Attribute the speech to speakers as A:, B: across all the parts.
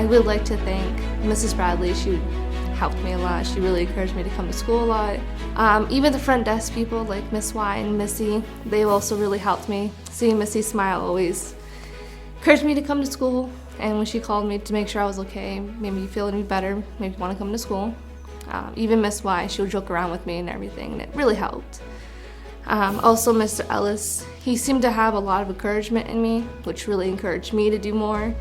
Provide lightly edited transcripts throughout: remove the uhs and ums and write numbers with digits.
A: I would like to thank Mrs. Bradley. She helped me a lot. She really encouraged me to come to school a lot. Even the front desk people like Miss Y and Missy, they also really helped me. Seeing Missy smile always encouraged me to come to school. And when she called me to make sure I was okay, made me feel any better, made me want to come to school. Even Miss Y, she would joke around with me and everything, and it really helped. Also, Mr. Ellis, he seemed to have a lot of encouragement in me, which really encouraged me to do more,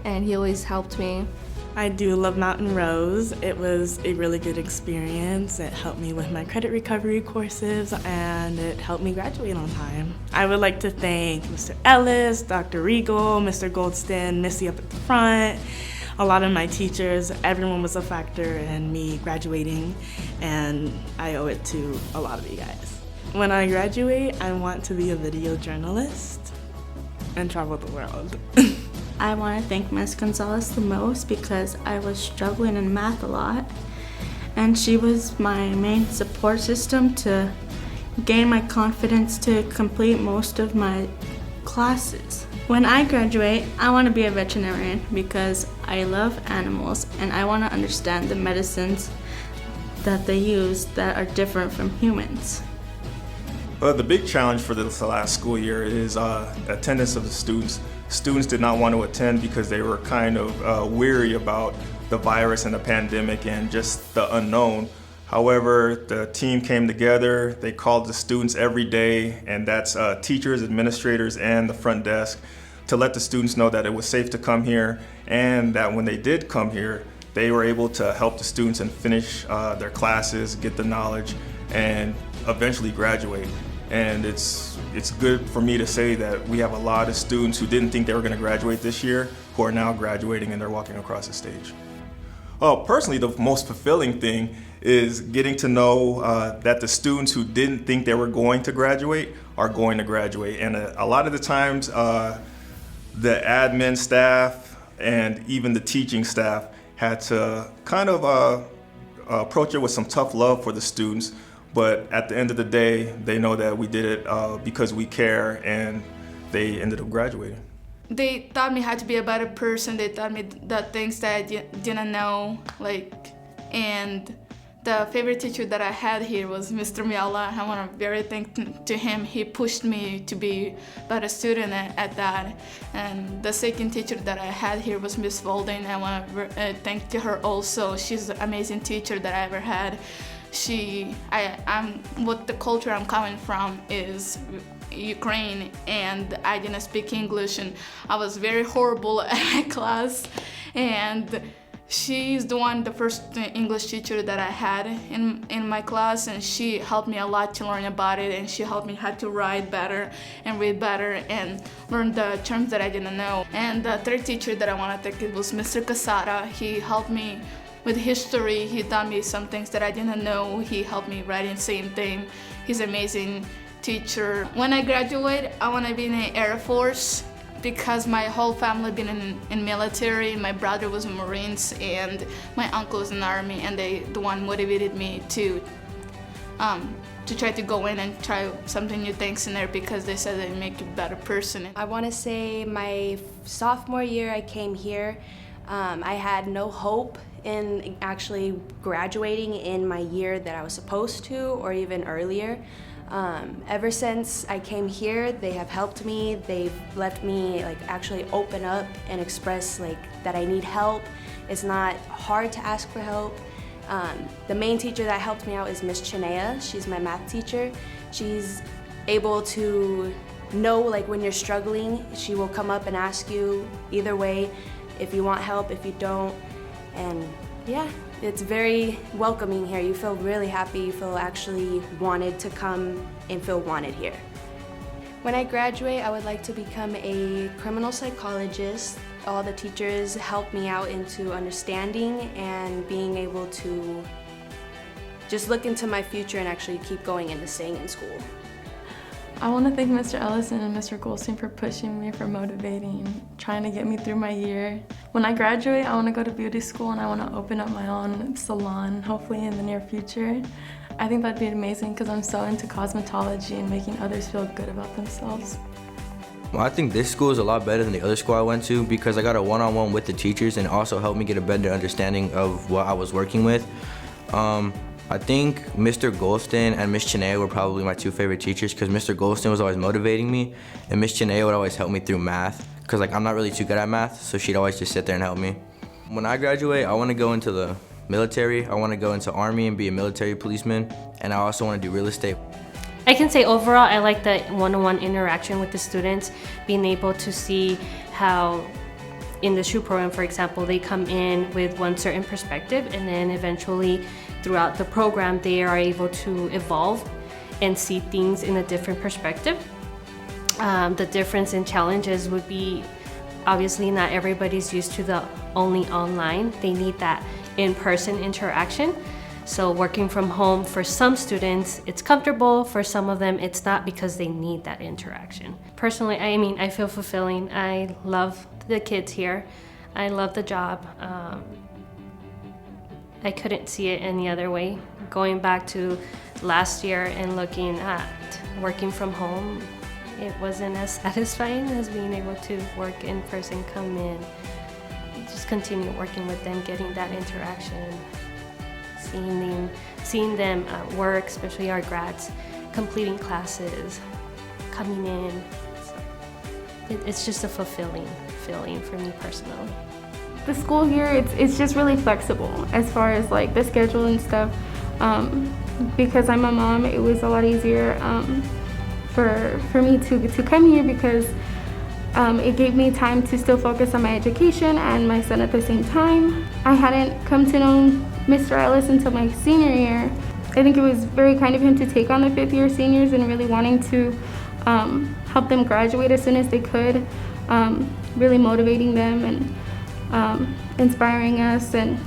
A: and he always helped me.
B: I do love Mountain Rose. It was a really good experience. It helped me with my credit recovery courses and it helped me graduate on time. I would like to thank Mr. Ellis, Dr. Regal, Mr. Goldston, Missy up at the front, a lot of my teachers. Everyone was a factor in me graduating and I owe it to a lot of you guys. When I graduate, I want to be a video journalist and travel the world.
C: I want to thank Ms. Gonzalez the most because I was struggling in math a lot, and she was my main support system to gain my confidence to complete most of my classes. When I graduate, I want to be a veterinarian because I love animals and I want to understand the medicines that they use that are different from humans.
D: The big challenge for this last school year is attendance of the students. Students did not want to attend because they were kind of weary about the virus and the pandemic and just the unknown. However, the team came together, they called the students every day, and that's teachers, administrators, and the front desk, to let the students know that it was safe to come here and that when they did come here, they were able to help the students and finish their classes, get the knowledge, and eventually graduate. And it's good for me to say that we have a lot of students who didn't think they were going to graduate this year who are now graduating and they're walking across the stage. Personally, the most fulfilling thing is getting to know that the students who didn't think they were going to graduate are going to graduate. And a lot of the times, the admin staff and even the teaching staff had to kind of approach it with some tough love for the students. But at the end of the day, they know that we did it because we care, and they ended up graduating.
E: They taught me how to be a better person. They taught me the things that I didn't know, and the favorite teacher that I had here was Mr. Miala. I want to very thank to him. He pushed me to be a better student at that. And the second teacher that I had here was Miss Volden. I want to thank to her also. She's an amazing teacher that I ever had. What the culture I'm coming from is Ukraine, and I didn't speak English, and I was very horrible at my class. And she's the first English teacher that I had in my class, and she helped me a lot to learn about it, and she helped me how to write better and read better and learn the terms that I didn't know. And the third teacher that I want to thank was Mr. Casada. He helped me with history. He taught me some things that I didn't know. He helped me write the same thing. He's an amazing teacher. When I graduate, I want to be in the Air Force because my whole family been in military. My brother was in Marines and my uncle was in the Army, and the one motivated me to try to go in and try something new things in there because they said they make you a better person.
F: I want to say my sophomore year I came here, I had no hope in actually graduating in my year that I was supposed to, or even earlier. Ever since I came here, they have helped me. They've let me actually open up and express that I need help. It's not hard to ask for help. The main teacher that helped me out is Miss Chinea. She's my math teacher. She's able to know when you're struggling. She will come up and ask you either way, if you want help, if you don't. And yeah, it's very welcoming here. You feel really happy. You feel actually wanted to come and feel wanted here. When I graduate, I would like to become a criminal psychologist. All the teachers helped me out into understanding and being able to just look into my future and actually keep going into staying in school.
G: I want to thank Mr. Ellison and Mr. Goldstein for pushing me, for motivating, trying to get me through my year. When I graduate, I want to go to beauty school and I want to open up my own salon, hopefully in the near future. I think that'd be amazing because I'm so into cosmetology and making others feel good about themselves.
H: Well, I think this school is a lot better than the other school I went to because I got a one-on-one with the teachers and also helped me get a better understanding of what I was working with. I think Mr. Golston and Miss Chinea were probably my two favorite teachers because Mr. Golston was always motivating me and Miss Chinea would always help me through math because I'm not really too good at math, so she'd always just sit there and help me. When I graduate, I want to go into the military. I want to go into Army and be a military policeman, and I also want to do real estate.
I: I can say overall I like the one-on-one interaction with the students, being able to see how in the SHU program, for example, they come in with one certain perspective and then eventually throughout the program they are able to evolve and see things in a different perspective. The difference in challenges would be obviously not everybody's used to the only online. They need that in-person interaction. So working from home for some students, it's comfortable. For some of them, it's not because they need that interaction. Personally, I feel fulfilling. I love the kids here. I love the job. I couldn't see it any other way. Going back to last year and looking at working from home, it wasn't as satisfying as being able to work in person, come in, just continue working with them, getting that interaction. Seeing them work, especially our grads, completing classes, coming in. So it's just a fulfilling feeling for me personally.
J: The school here, it's just really flexible as far as like the schedule and stuff. Because I'm a mom, it was a lot easier for me to come here because it gave me time to still focus on my education and my son at the same time. I hadn't come to know Mr. Ellis until my senior year. I think it was very kind of him to take on the fifth year seniors and really wanting to help them graduate as soon as they could, really motivating them and inspiring us, and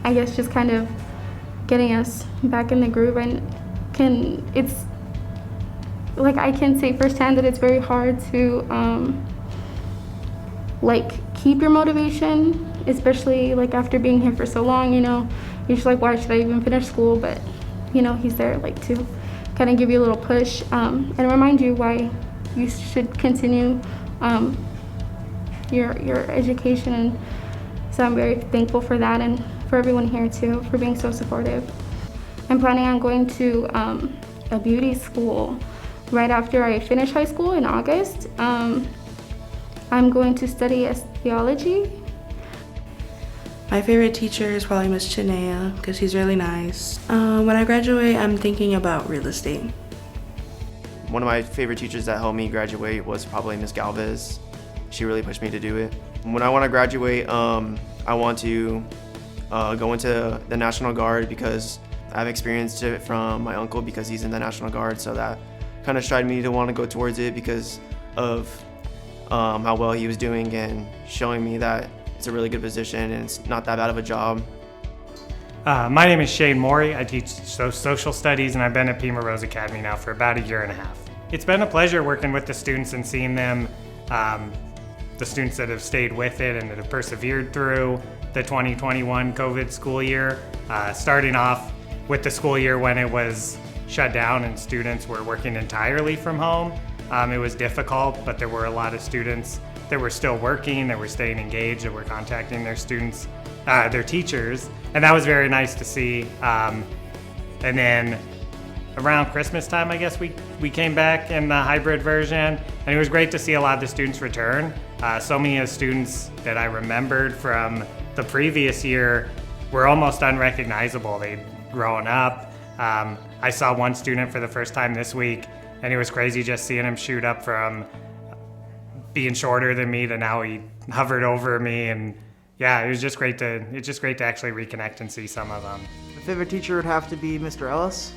J: I guess just kind of getting us back in the groove. And it's like I can say firsthand that it's very hard to like keep your motivation, especially like after being here for so long. You're just like, why should I even finish school? But he's there like to kind of give you a little push and remind you why you should continue your education. And so I'm very thankful for that, and for everyone here too for being so supportive. I'm planning on going to a beauty school right after I finish high school in August. I'm going to study theology.
B: My favorite teacher is probably Miss Chinea because she's really nice. When I graduate, I'm thinking about real estate.
K: One of my favorite teachers that helped me graduate was probably Miss Galvez. She really pushed me to do it. When I want to graduate, I want to go into the National Guard because I've experienced it from my uncle because he's in the National Guard, so that kind of strived me to want to go towards it because of how well he was doing and showing me that it's a really good position and it's not that bad of a job.
L: My name is Shane Morey. I teach social studies and I've been at Pima Rose Academy now for about a year and a half. It's been a pleasure working with the students and seeing them, the students that have stayed with it and that have persevered through the 2021 COVID school year, starting off with the school year when it was shut down and students were working entirely from home. It was difficult, but there were a lot of students that were still working, that were staying engaged, that were contacting their students, their teachers, and that was very nice to see. And then around Christmas time, I guess we came back in the hybrid version, and it was great to see a lot of the students return. So many of the students that I remembered from the previous year were almost unrecognizable. They'd grown up. I saw one student for the first time this week, and it was crazy just seeing him shoot up from being shorter than me to now he hovered over me, and yeah, it's just great to actually reconnect and see some of them.
M: My favorite teacher would have to be Mr. Ellis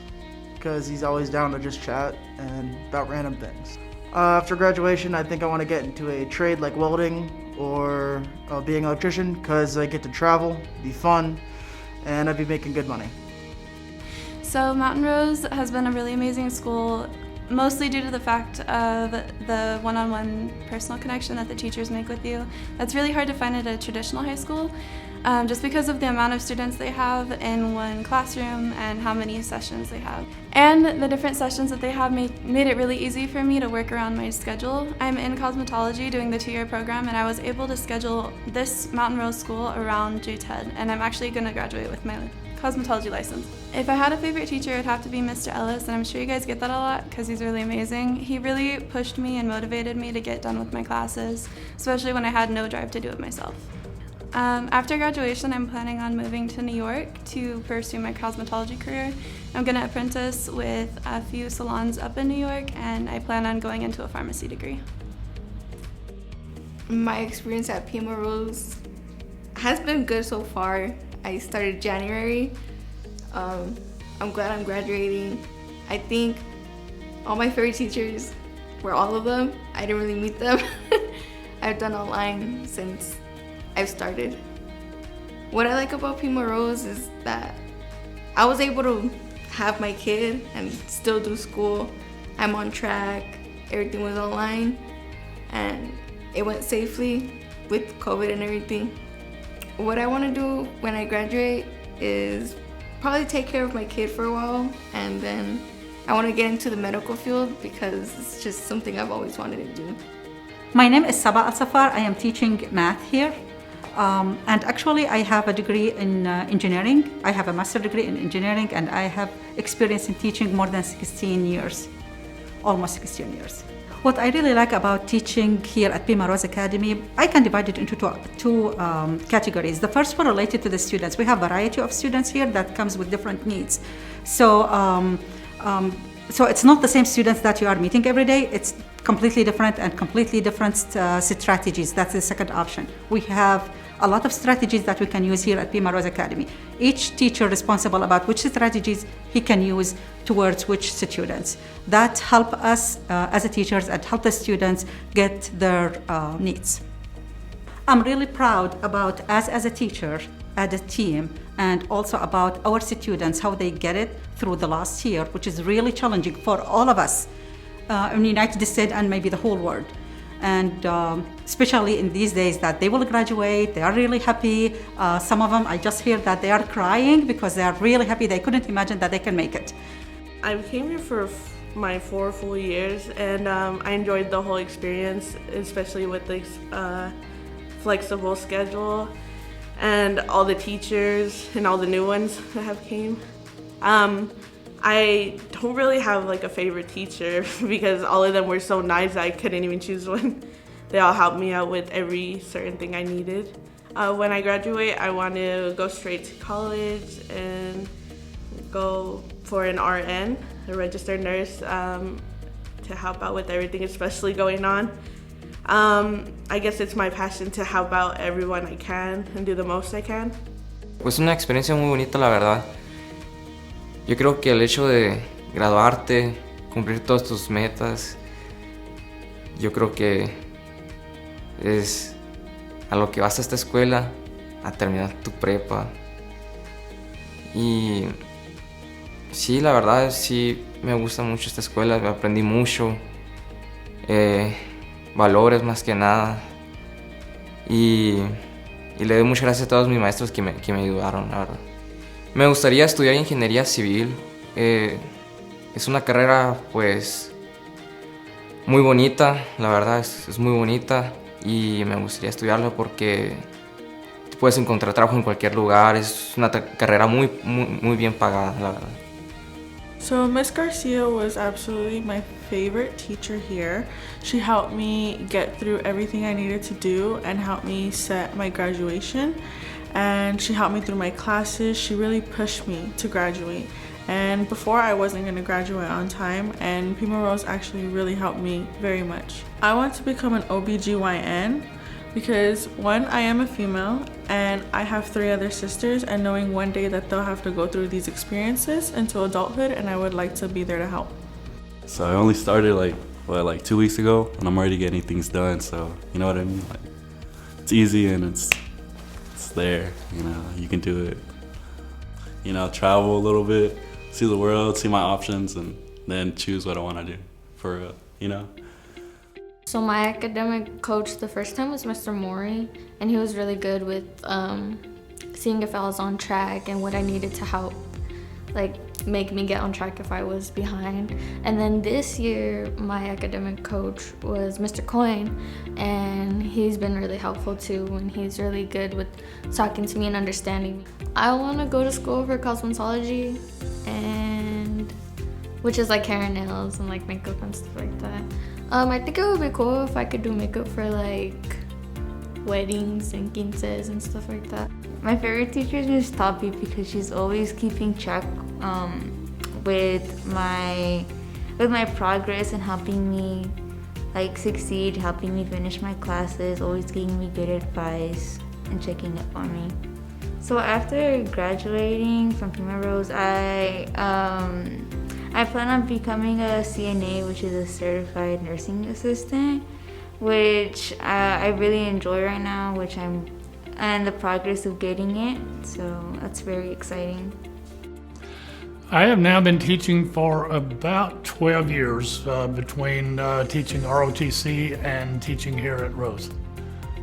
M: because he's always down to just chat and about random things. After graduation, I think I want to get into a trade like welding or being an electrician because I get to travel, be fun, and I'd be making good money.
N: So Mountain Rose has been a really amazing school. mostly due to the fact of the one-on-one personal connection that the teachers make with you. That's really hard to find at a traditional high school, just because of the amount of students they have in one classroom and how many sessions they have. And the different sessions that they have made it really easy for me to work around my schedule. I'm in cosmetology doing the 2-year program, and I was able to schedule this Mountain Rose School around JTED, and I'm actually going to graduate with my cosmetology license. If I had a favorite teacher, it'd have to be Mr. Ellis, and I'm sure you guys get that a lot because he's really amazing. He really pushed me and motivated me to get done with my classes, especially when I had no drive to do it myself. After graduation, I'm planning on moving to New York to pursue my cosmetology career. I'm going to apprentice with a few salons up in New York, and I plan on going into a pharmacy degree.
A: My experience at Pima Rose has been good so far. I started January. I'm glad I'm graduating. I think all my favorite teachers were all of them. I didn't really meet them. I've done online since I've started. What I like about Pima Rose is that I was able to have my kid and still do school. I'm on track, everything was online, and it went safely with COVID and everything. What I want to do when I graduate is probably take care of my kid for a while, and then I want to get into the medical field because it's just something I've always wanted to do.
O: My name is Saba Al-Safar. I am teaching math here. And actually I have a degree in engineering. I have a master's degree in engineering, and I have experience in teaching more than 16 years, almost 16 years. What I really like about teaching here at Pima Rose Academy, I can divide it into two categories. The first one related to the students. We have a variety of students here that comes with different needs. So it's not the same students that you are meeting every day. It's completely different and completely different strategies. That's the second option. We have a lot of strategies that we can use here at Pima Rose Academy. Each teacher responsible about which strategies he can use towards which students. That help us as a teachers and help the students get their needs. I'm really proud about us as a teacher, as a team, and also about our students, how they get it through the last year, which is really challenging for all of us in the United States and maybe the whole world. And especially in these days that they will graduate, they are really happy. Some of them, I just hear that they are crying because they are really happy. They couldn't imagine that they can make it.
B: I came here for my 4 full years, and I enjoyed the whole experience, especially with the flexible schedule and all the teachers and all the new ones that have came. I don't really have like a favorite teacher because all of them were so nice I couldn't even choose one. They all helped me out with every certain thing I needed. When I graduate, I want to go straight to college and go for an RN, a registered nurse, to help out with everything, especially going on. I guess it's my passion to help out everyone I can and do the most I can.
P: Pues una experiencia muy bonita, la verdad. Yo creo que el hecho de graduarte, cumplir todas tus metas, yo creo que es a lo que vas a esta escuela, a terminar tu prepa. Y sí, la verdad, sí me gusta mucho esta escuela, me aprendí mucho, valores más que nada. Y le doy muchas gracias a todos mis maestros que me ayudaron, la verdad. Me gustaría estudiar ingeniería civil. Es una carrera pues muy bonita, la verdad es muy bonita, y me gustaría estudiarlo porque puedes encontrar trabajo en cualquier lugar. Es una carrera muy bien pagada, la verdad.
B: So Miss Garcia was absolutely my favorite teacher here. She helped me get through everything I needed to do and helped me set my graduation. And she helped me through my classes. She really pushed me to graduate. And before I wasn't going to graduate on time, and Pima Rose actually really helped me very much. I want to become an OBGYN because one, I am a female and I have 3 other sisters, and knowing one day that they'll have to go through these experiences into adulthood, and I would like to be there to help.
Q: So I only started like 2 weeks ago, and I'm already getting things done, so you know what I mean? Like, it's easy and it's there, you know, you can do it. You know, travel a little bit, see the world, see my options, and then choose what I want to do. for real, you know?
R: So my academic coach the first time was Mr. Mori, and he was really good with seeing if I was on track and what I needed to help, like make me get on track if I was behind. And then this year, my academic coach was Mr. Coyne, and he's been really helpful too, and he's really good with talking to me and understanding me. I want to go to school for cosmetology, and which is like hair and nails and like makeup and stuff like that. I think it would be cool if I could do makeup for like weddings and quinces and stuff like that.
S: My favorite teacher is Ms. Tabi because she's always keeping track with my progress and helping me like succeed, helping me finish my classes, always giving me good advice and checking up on me. So after graduating from Pima Rose, I plan on becoming a CNA, which is a certified nursing assistant, which I really enjoy right now, and the progress of getting it, so that's very exciting.
T: I have now been teaching for about 12 years between teaching ROTC and teaching here at Rose.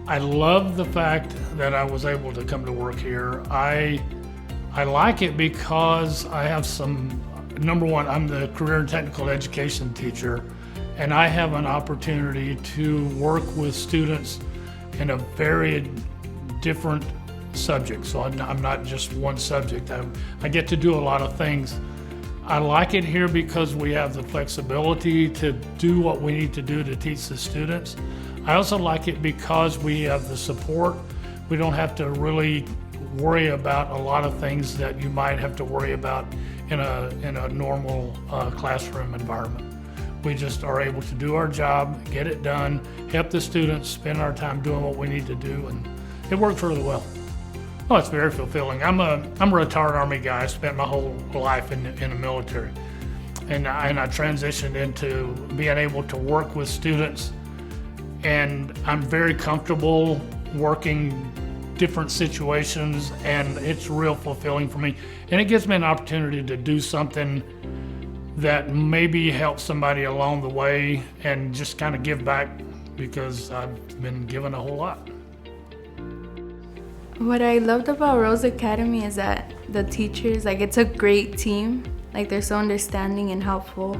T: I love the fact that I was able to come to work here. I like it because I have number one, I'm the career and technical education teacher, and I have an opportunity to work with students in a very different subjects. So I'm not just one subject. I get to do a lot of things. I like it here because we have the flexibility to do what we need to do to teach the students. I also like it because we have the support. We don't have to really worry about a lot of things that you might have to worry about in a normal classroom environment. We just are able to do our job, get it done, help the students, spend our time doing what we need to do, and it works really well. Oh, it's very fulfilling. I'm a retired Army guy. I spent my whole life in the military, and I transitioned into being able to work with students, and I'm very comfortable working different situations, and it's real fulfilling for me. And it gives me an opportunity to do something that maybe helps somebody along the way and just kind of give back because I've been given a whole lot.
G: What I loved about Rose Academy is that the teachers, like it's a great team. Like they're so understanding and helpful.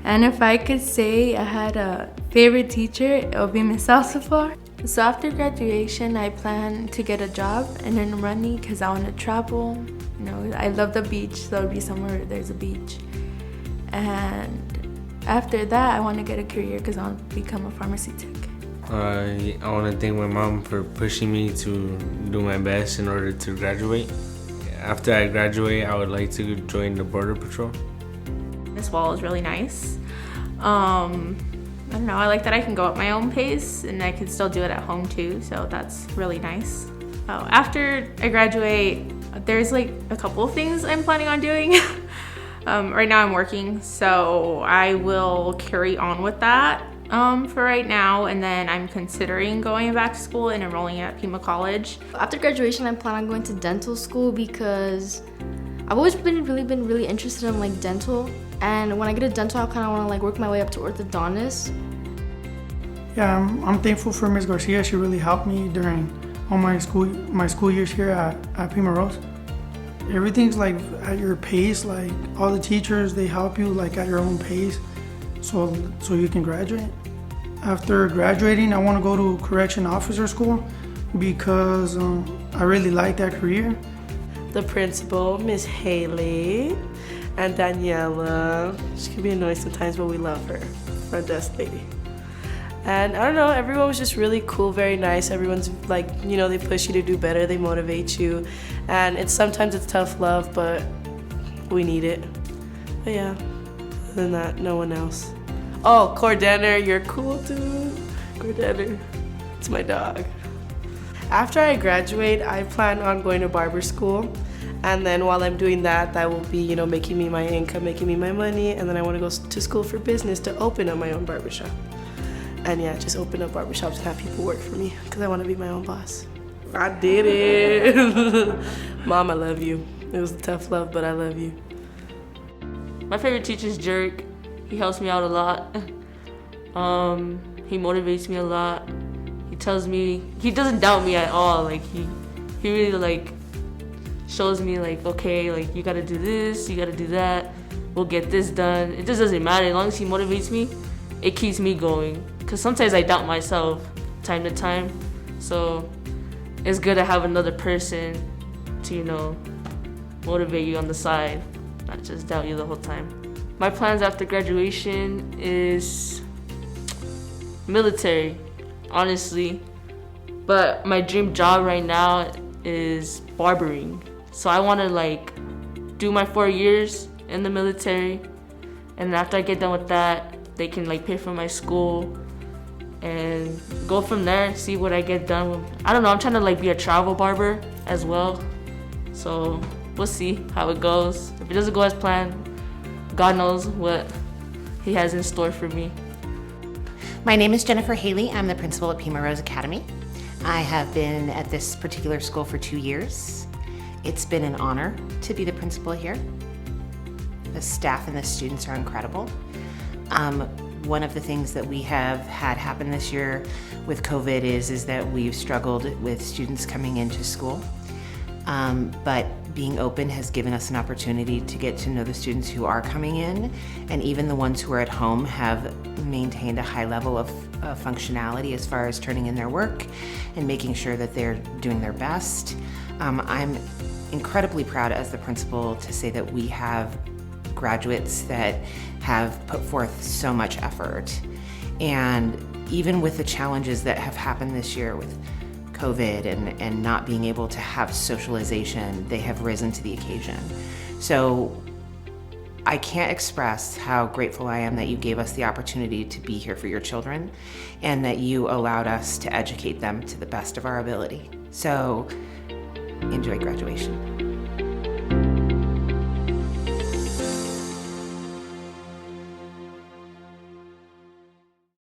G: And if I could say I had a favorite teacher, it would be Miss Alsafar. So after graduation, I plan to get a job in Runny because I want to travel. You know, I love the beach, so it would be somewhere where there's a beach. And after that, I want to get a career because I want to become a pharmacy tech.
U: I want to thank my mom for pushing me to do my best in order to graduate. After I graduate, I would like to join the Border Patrol.
V: This wall is really nice. I don't know, I like that I can go at my own pace and I can still do it at home too, so that's really nice. After I graduate, there's like a couple of things I'm planning on doing. Right now I'm working, so I will carry on with that for right now, and then I'm considering going back to school and enrolling at Pima College.
A: After graduation, I plan on going to dental school because I've always been really interested in like dental, and when I get a dental, I kind of want to like work my way up to orthodontist.
W: Yeah, I'm thankful for Ms. Garcia. She really helped me during all my school years here at Pima Rose. Everything's like at your pace. Like all the teachers, they help you like at your own pace, so you can graduate. After graduating, I want to go to correction officer school because I really like that career.
B: The principal, Miss Haley, and Daniela. She can be annoying sometimes, but we love her. Front desk lady. And I don't know, everyone was just really cool, very nice. Everyone's like, you know, they push you to do better, they motivate you. And sometimes it's tough love, but we need it. But yeah, other than that, no one else. Oh, Cordenner, you're cool too. Cordenner, it's my dog. After I graduate, I plan on going to barber school. And then while I'm doing that, that will be, you know, making me my income, making me my money. And then I want to go to school for business to open up my own barbershop. And yeah, just open up barbershops and have people work for me because I want to be my own boss. I did it. Mom, I love you. It was a tough love, but I love you.
V: My favorite teacher is Jerk.
C: He helps me out a lot. He motivates me a lot. He tells me, he doesn't doubt me at all. Like he really like shows me like, okay, like you gotta do this, you gotta do that. We'll get this done. It just doesn't matter. As long as he motivates me, it keeps me going. Cause sometimes I doubt myself time to time. So it's good to have another person to, you know, motivate you on the side, not just doubt you the whole time. My plans after graduation is military, honestly. But my dream job right now is barbering. So I want to like do my 4 years in the military, and after I get done with that, they can like pay for my school and go from there, see what I get done with. I don't know, I'm trying to like be a travel barber as well. So we'll see how it goes. If it doesn't go as planned, God knows what he has in store for me.
D: My name is Jennifer Haley. I'm the principal at Pima Rose Academy. I have been at this particular school for 2 years. It's been an honor to be the principal here. The staff and the students are incredible. One of the things that we have had happen this year with COVID is that we've struggled with students coming into school. But being open has given us an opportunity to get to know the students who are coming in, and even the ones who are at home have maintained a high level of functionality as far as turning in their work and making sure that they're doing their best. I'm incredibly proud as the principal to say that we have graduates that have put forth so much effort. And even with the challenges that have happened this year with COVID and not being able to have socialization, they have risen to the occasion. So I can't express how grateful I am that you gave us the opportunity to be here for your children and that you allowed us to educate them to the best of our ability. So enjoy graduation.